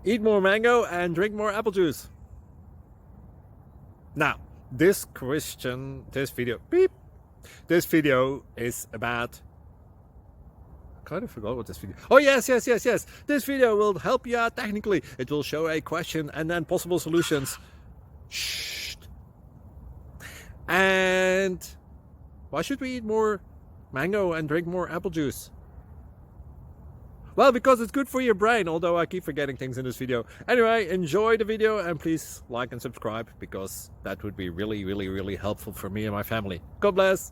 Eat more mango and drink more apple juice. Now, this video is about, I kind of forgot what this video. Oh, yes. This video will help you out technically. It will show a question and then possible solutions. Shh. And why should we eat more mango and drink more apple juice? Well, because it's good for your brain, although I keep forgetting things in this video. Anyway, enjoy the video and please like and subscribe, because that would be really helpful for me and my family. God bless!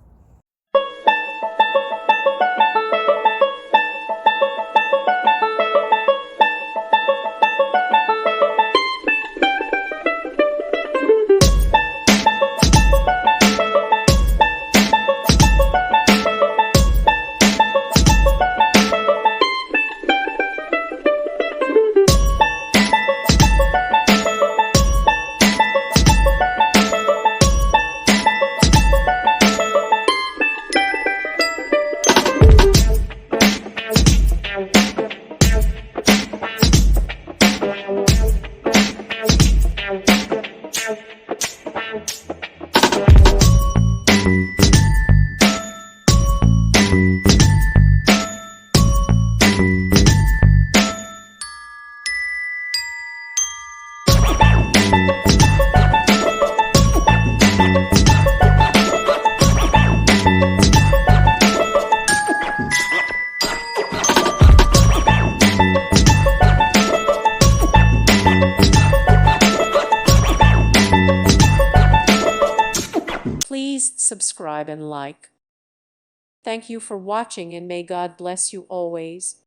Please subscribe and like. Thank you for watching, and may God bless you always.